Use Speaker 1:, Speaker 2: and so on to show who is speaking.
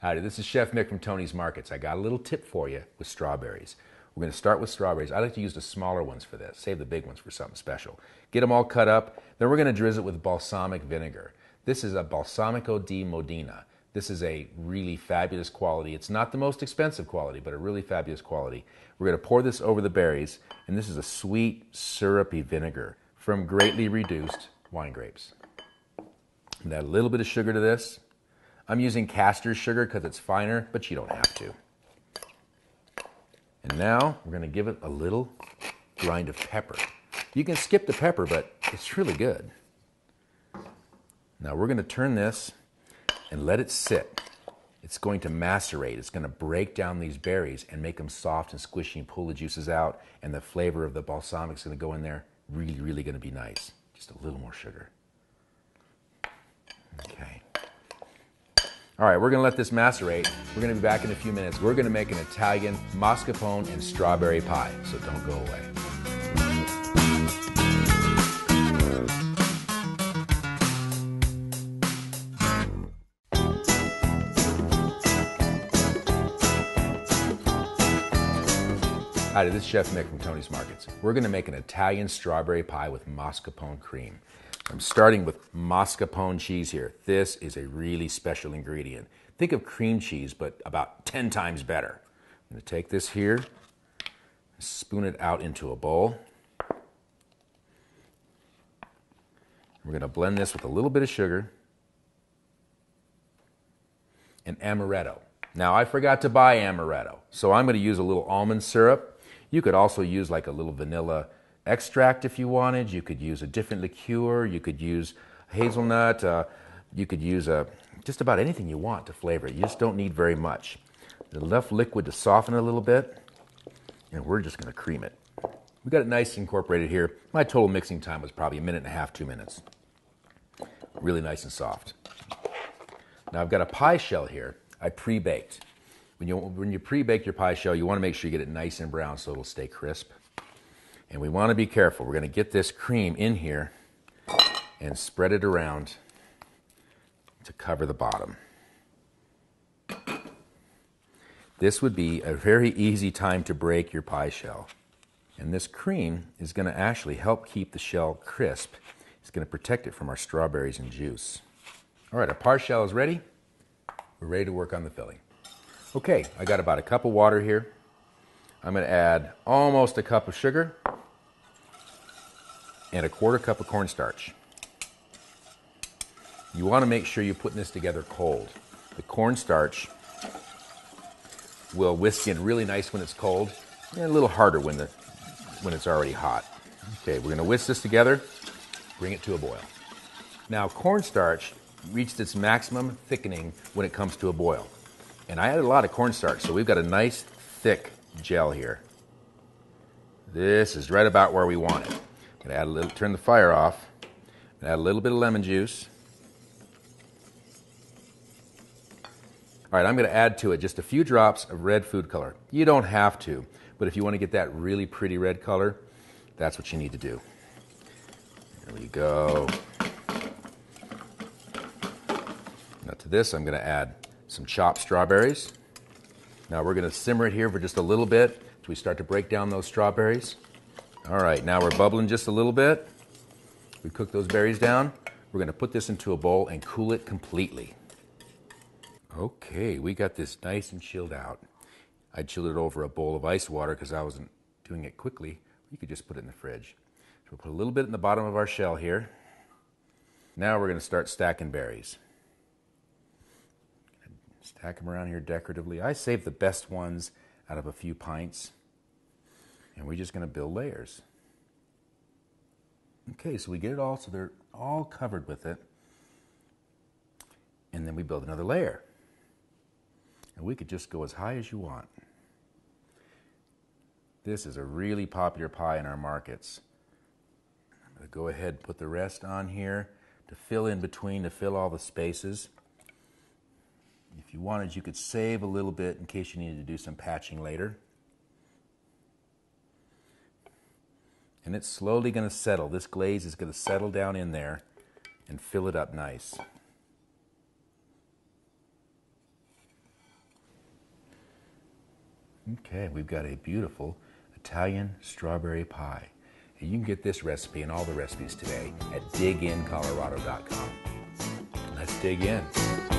Speaker 1: Howdy, this is Chef Mick from Tony's Markets. I got a little tip for you with strawberries. We're going to start with strawberries. I like to use the smaller ones for this. Save the big ones for something special. Get them all cut up. Then we're going to drizzle it with balsamic vinegar. This is a Balsamico di Modena. This is a really fabulous quality. It's not the most expensive quality, but a really fabulous quality. We're going to pour this over the berries, and this is a sweet, syrupy vinegar from greatly reduced wine grapes. And add a little bit of sugar to this. I'm using castor sugar because it's finer, but you don't have to. And now we're going to give it a little grind of pepper. You can skip the pepper, but it's really good. Now we're going to turn this and let it sit. It's going to macerate. It's going to break down these berries and make them soft and squishy and pull the juices out, and the flavor of the balsamic is going to go in there. Really, really going to be nice. Just a little more sugar. Okay. All right, we're going to let this macerate. We're going to be back in a few minutes. We're going to make an Italian mascarpone and strawberry pie, so don't go away. Hi, this is Chef Mick from Tony's Markets. We're going to make an Italian strawberry pie with mascarpone cream. I'm starting with mascarpone cheese here. This is a really special ingredient. Think of cream cheese, but about 10 times better. I'm going to take this here, spoon it out into a bowl. We're going to blend this with a little bit of sugar and amaretto. Now, I forgot to buy amaretto, so I'm going to use a little almond syrup. You could also use like a little vanilla extract if you wanted. You could use a different liqueur. You could use hazelnut. You could use just about anything you want to flavor it. You just don't need very much. Enough liquid to soften it a little bit, and we're just going to cream it. We got it nice and incorporated here. My total mixing time was probably 1.5 minutes, 2 minutes. Really nice and soft. Now I've got a pie shell here. I pre-baked. When you pre-bake your pie shell, you want to make sure you get it nice and brown so it'll stay crisp. And we want to be careful. We're going to get this cream in here and spread it around to cover the bottom. This would be a very easy time to break your pie shell. And this cream is going to actually help keep the shell crisp. It's going to protect it from our strawberries and juice. All right, our pie shell is ready. We're ready to work on the filling. Okay, I got about a cup of water here. I'm going to add almost a cup of sugar and a 1/4 cup of cornstarch. You want to make sure you're putting this together cold. The cornstarch will whisk in really nice when it's cold, and a little harder when it's already hot. Okay, we're going to whisk this together, bring it to a boil. Now, cornstarch reached its maximum thickening when it comes to a boil. And I added a lot of cornstarch, so we've got a nice thick gel here. This is right about where we want it. I'm going to add a little, turn the fire off, and add a little bit of lemon juice. All right, I'm going to add to it just a few drops of red food color. You don't have to, but if you want to get that really pretty red color, that's what you need to do. There we go. Now to this, I'm going to add some chopped strawberries. Now we're going to simmer it here for just a little bit until we start to break down those strawberries. All right, now we're bubbling just a little bit. We cook those berries down. We're going to put this into a bowl and cool it completely. Okay, we got this nice and chilled out. I chilled it over a bowl of ice water because I wasn't doing it quickly. You could just put it in the fridge. So we'll put a little bit in the bottom of our shell here. Now we're going to start stacking berries. Stack them around here decoratively. I save the best ones out of a few pints. And we're just going to build layers. Okay, so we get it all so they're all covered with it. And then we build another layer. And we could just go as high as you want. This is a really popular pie in our markets. I'm going to go ahead and put the rest on here to fill in between, to fill all the spaces. If you wanted, you could save a little bit in case you needed to do some patching later. And it's slowly going to settle. This glaze is going to settle down in there and fill it up nice. Okay, we've got a beautiful Italian strawberry pie. And you can get this recipe and all the recipes today at digincolorado.com. Let's dig in.